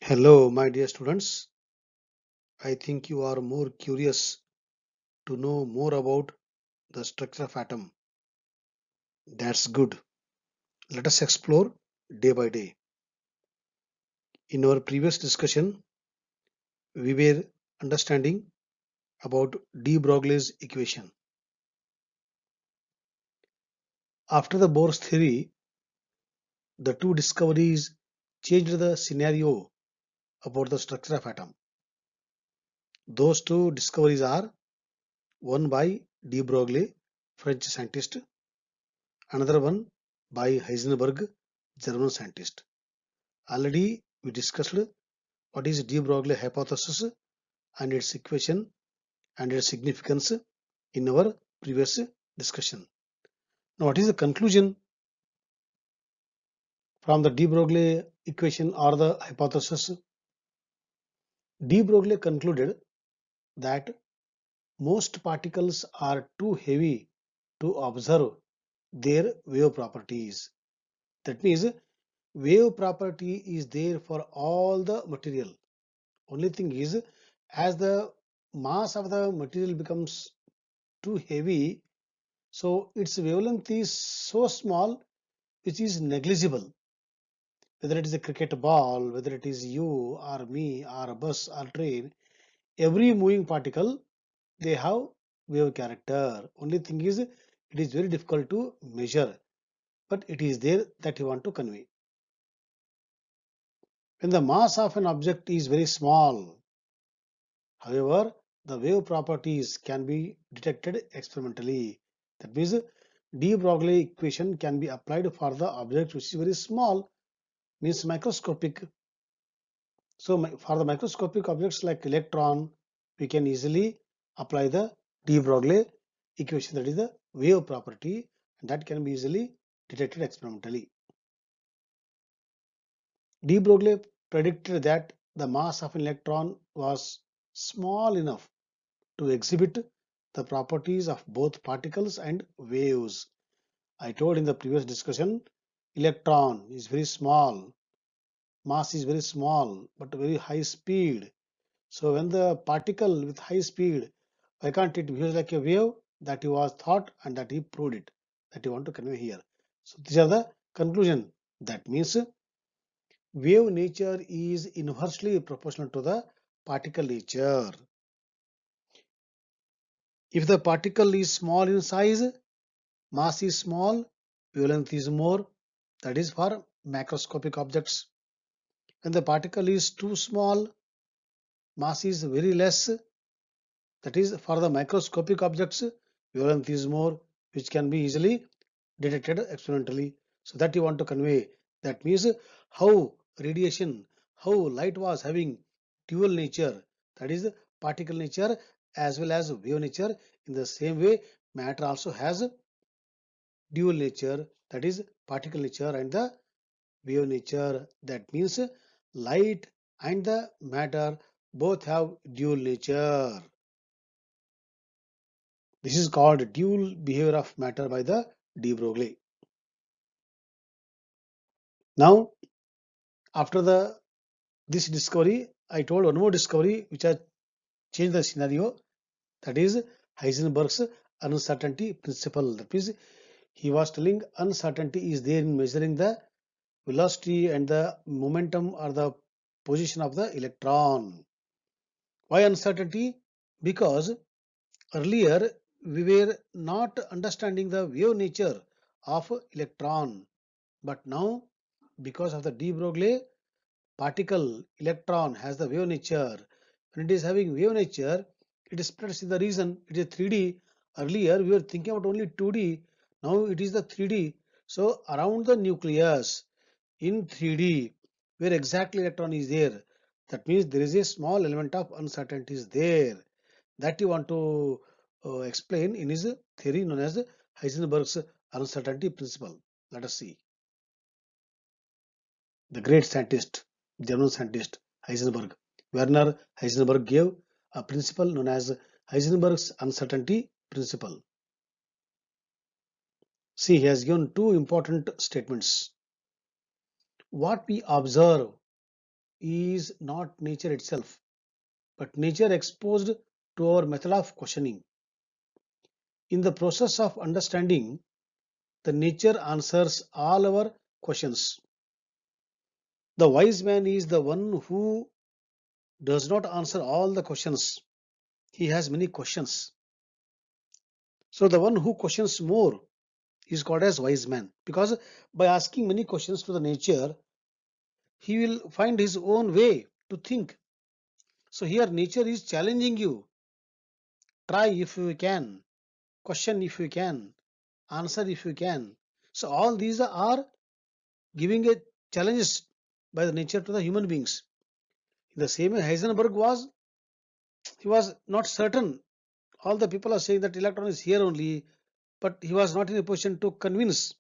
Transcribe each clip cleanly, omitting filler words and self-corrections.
Hello, my dear students. I think you are more curious to know more about the structure of atom. That's good. Let us explore day by day. In our previous discussion, we were understanding about de Broglie's equation. After the Bohr's theory, the two discoveries changed the scenario about the structure of atom. Those two discoveries are one by de Broglie, French scientist, another one by Heisenberg, German scientist. Already we discussed what is de Broglie hypothesis and its equation and its significance in our previous discussion. Now, what is the conclusion from the de Broglie equation or the hypothesis? De Broglie concluded that most particles are too heavy to observe their wave properties. That means wave property is there for all the material. Only thing is, as the mass of the material becomes too heavy, so its wavelength is so small which is negligible. Whether it is a cricket ball, whether it is you or me or a bus or train, every moving particle they have wave character. Only thing is it is very difficult to measure, but it is there that you want to convey. When the mass of an object is very small, however, the wave properties can be detected experimentally. That means de Broglie equation can be applied for the object which is very small, means microscopic. So for the microscopic objects like electron, we can easily apply the de Broglie equation, that is the wave property, and that can be easily detected experimentally. De Broglie predicted that the mass of an electron was small enough to exhibit the properties of both particles and waves. I told in the previous discussion, electron is very small, mass is very small, but very high speed. So when the particle with high speed, why can't it behave like a wave? That he was thought and that he proved it, that you want to convey here. So these are the conclusion. That means wave nature is inversely proportional to the particle nature. If the particle is small in size, mass is small, wavelength is more, that is for macroscopic objects. When the particle is too small, mass is very less, that is for the microscopic objects, wavelength is more, which can be easily detected experimentally. So that you want to convey. That means how radiation, how light was having dual nature, that is particle nature as well as wave nature. In the same way, matter also has dual nature, that is particle nature and the wave nature. That means light and the matter both have dual nature. This is called dual behavior of matter by the de Broglie. Now, after the this discovery, I told one more discovery which has changed the scenario. That is Heisenberg's uncertainty principle. That means he was telling uncertainty is there in measuring the velocity and the momentum or the position of the electron. Why uncertainty? Because earlier we were not understanding the wave nature of electron, but now because of the de Broglie particle electron has the wave nature. When it is having wave nature, it spreads in the region. It is 3D. Earlier we were thinking about only 2D. Now it is the 3D. So around the nucleus in 3D, where exactly electron is there, that means there is a small element of uncertainty is there. That you want to explain in his theory known as Heisenberg's uncertainty principle. Let us see. The great scientist, German scientist Heisenberg, Werner Heisenberg gave a principle known as Heisenberg's uncertainty principle. See, he has given two important statements. What we observe is not nature itself, but nature exposed to our method of questioning. In the process of understanding, the nature answers all our questions. The wise man is the one who does not answer all the questions. He has many questions. So the one who questions more is called as wise man, because by asking many questions to the nature, he will find his own way to think. So here nature is challenging you. Try if you can, question if you can, answer if you can. So all these are giving a challenges by the nature to the human beings. In the same way Heisenberg was, he was not certain. All the people are saying that electron is here only, but he was not in a position to convince.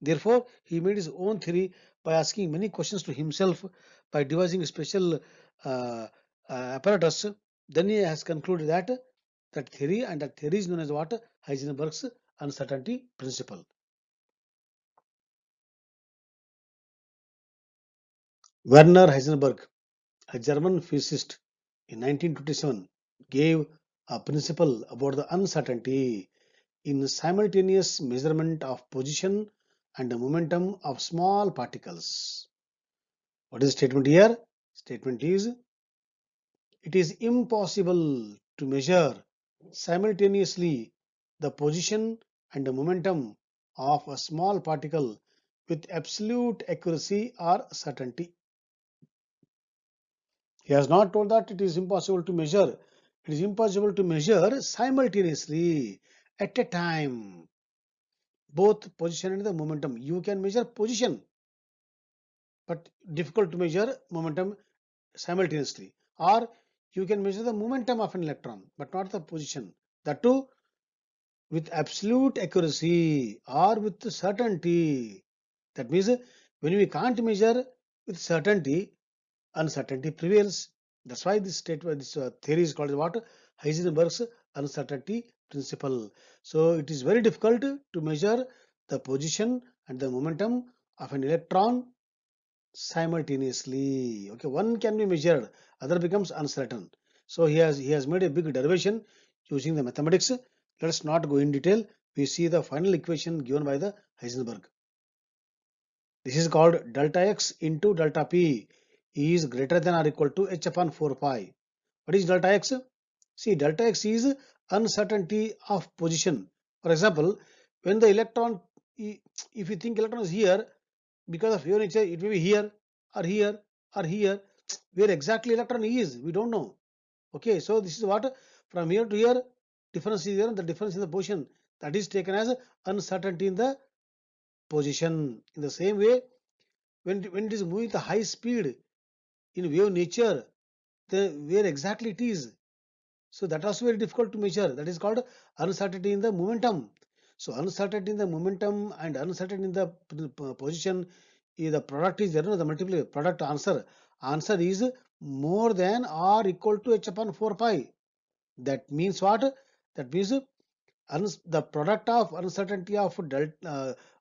Therefore, he made his own theory by asking many questions to himself, by devising a special apparatus. Then he has concluded that that theory, and that theory is known as what? Heisenberg's uncertainty principle. Werner Heisenberg, a German physicist, in 1927 gave a principle about the uncertainty in simultaneous measurement of position and the momentum of small particles. What is the statement here? Statement is, it is impossible to measure simultaneously the position and the momentum of a small particle with absolute accuracy or certainty. He has not told that it is impossible to measure. It is impossible to measure simultaneously at a time both position and the momentum. You can measure position, but difficult to measure momentum simultaneously. Or you can measure the momentum of an electron, but not the position. That too with absolute accuracy or with certainty. That means when we can't measure with certainty, uncertainty prevails. That's why this statement, this theory is called what? Heisenberg's uncertainty principle. So it is very difficult to measure the position and the momentum of an electron simultaneously. Okay, one can be measured, other becomes uncertain. So he has made a big derivation using the mathematics. Let us not go in detail. We see the final equation given by the Heisenberg. This is called delta x into delta p is greater than or equal to h upon 4 pi. What is delta x? See, delta x is uncertainty of position. For example, when the electron, if you think electron is here, because of your nature, it may be here or here or here. Where exactly electron is, we don't know. Okay, so this is what, from here to here, difference is there, and the difference in the position, that is taken as uncertainty in the position. In the same way, when it is moving at high speed in wave nature, where exactly it is, so that also very difficult to measure. That is called uncertainty in the momentum. So uncertainty in the momentum and uncertainty in the position, the product is there, no, the multiple product answer is more than or equal to h upon 4 pi. That means what? That means the product of uncertainty of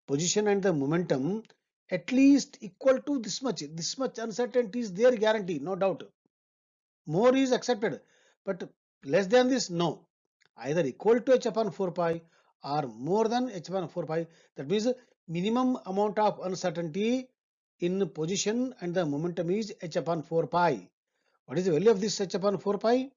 position and the momentum at least equal to this much. This much uncertainty is there, guarantee, no doubt. More is accepted, but less than this, no. Either equal to h upon 4 pi or more than h upon 4 pi. That means minimum amount of uncertainty in position and the momentum is h upon 4 pi. What is the value of this h upon 4 pi?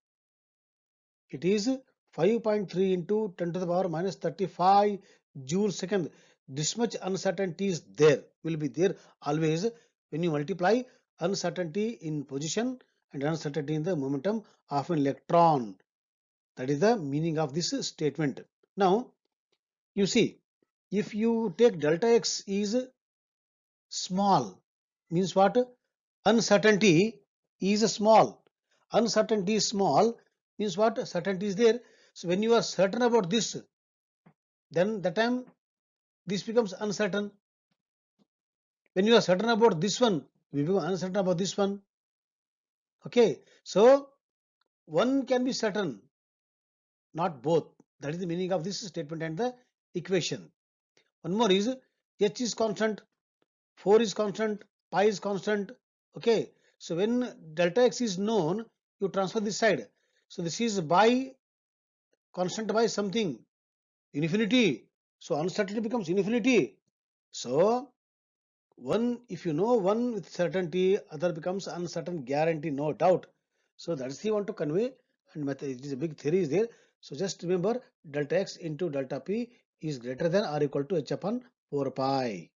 It is 5.3 into 10 to the power minus 35 joule second. This much uncertainty is there, will be there always when you multiply uncertainty in position and uncertainty in the momentum of an electron. That is the meaning of this statement. Now, you see, if you take delta x is small, means what? Uncertainty is small. Uncertainty is small means what? Certainty is there. So when you are certain about this, then the time this becomes uncertain. When you are certain about this one, we become uncertain about this one. Okay, so one can be certain, not both. That is the meaning of this statement and the equation. One more is h is constant, 4 is constant, pi is constant. Okay, So when delta x is known, you transfer this side. So this is by constant by something infinity. So uncertainty becomes infinity. So one, if you know one with certainty, other becomes uncertain guarantee, no doubt. So that's the want to convey, and method, it is a big theory is there. So just remember delta x into delta p is greater than or equal to h upon 4 pi.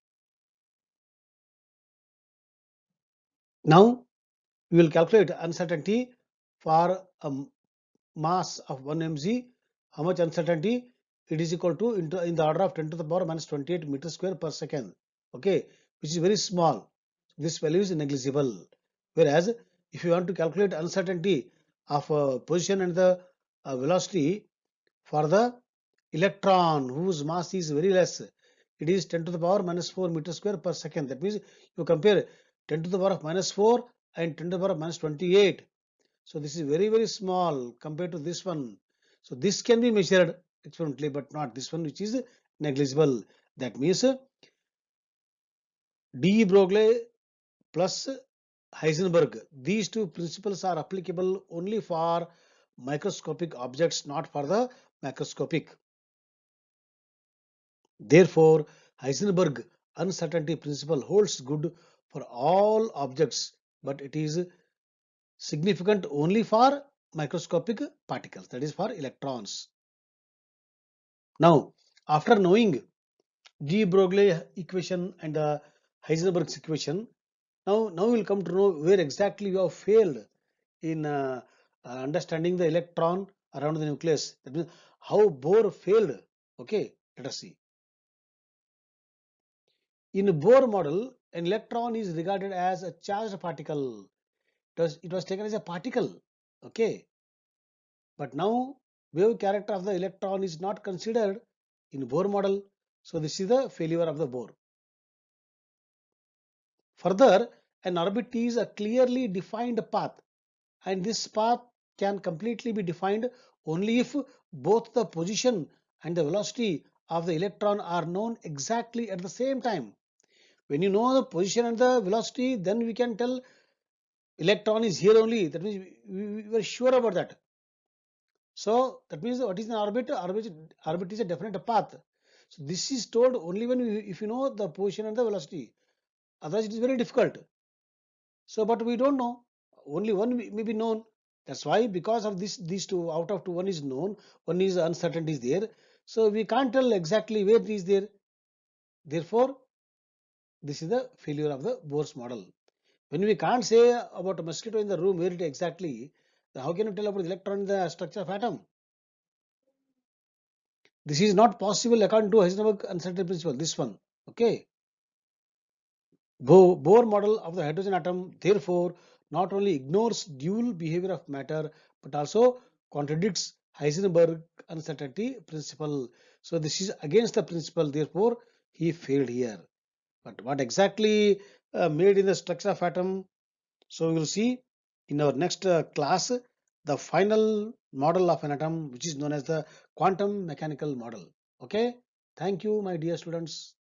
Now we will calculate uncertainty for a mass of 1 mg. How much uncertainty? It is equal to in the order of 10 to the power minus 28 meters square per second. Okay, which is very small. This value is negligible. Whereas if you want to calculate uncertainty of position and the velocity for the electron whose mass is very less, it is 10 to the power minus 4 meters square per second. That means you compare 10 to the power of minus 4 and 10 to the power of minus 28. So this is very, very small compared to this one. So this can be measured experimentally, but not this one, which is negligible. That means de Broglie plus Heisenberg. These two principles are applicable only for microscopic objects, not for the macroscopic. Therefore, Heisenberg uncertainty principle holds good for all objects, but it is significant only for microscopic particles, that is for electrons. Now, after knowing de Broglie equation and the Heisenberg's equation, now we'll come to know where exactly you have failed in understanding the electron around the nucleus. That means how Bohr failed. Okay, let us see. In Bohr model, an electron is regarded as a charged particle. It was taken as a particle. Okay, but now wave character of the electron is not considered in Bohr model. So this is the failure of the Bohr. Further, an orbit is a clearly defined path, and this path can completely be defined only if both the position and the velocity of the electron are known exactly at the same time. When you know the position and the velocity, then we can tell electron is here only. That means we were sure about that. So that means what is an orbit? Orbit is a definite path. So this is told only when if you know the position and the velocity. Otherwise, it is very difficult. So, but we don't know. Only one may be known. That's why, because of this, these two out of two, one is known, one is uncertainty is there. So we can't tell exactly where it is there. Therefore, this is the failure of the Bohr's model. When we can't say about a mosquito in the room where it exactly, then how can you tell about the electron in the structure of atom? This is not possible according to Heisenberg uncertainty principle. This one, okay. Bohr model of the hydrogen atom therefore not only ignores dual behavior of matter but also contradicts Heisenberg uncertainty principle. So this is against the principle, therefore he failed here. But what exactly made in the structure of atom? So we will see in our next class the final model of an atom, which is known as the quantum mechanical model. Okay, thank you my dear students.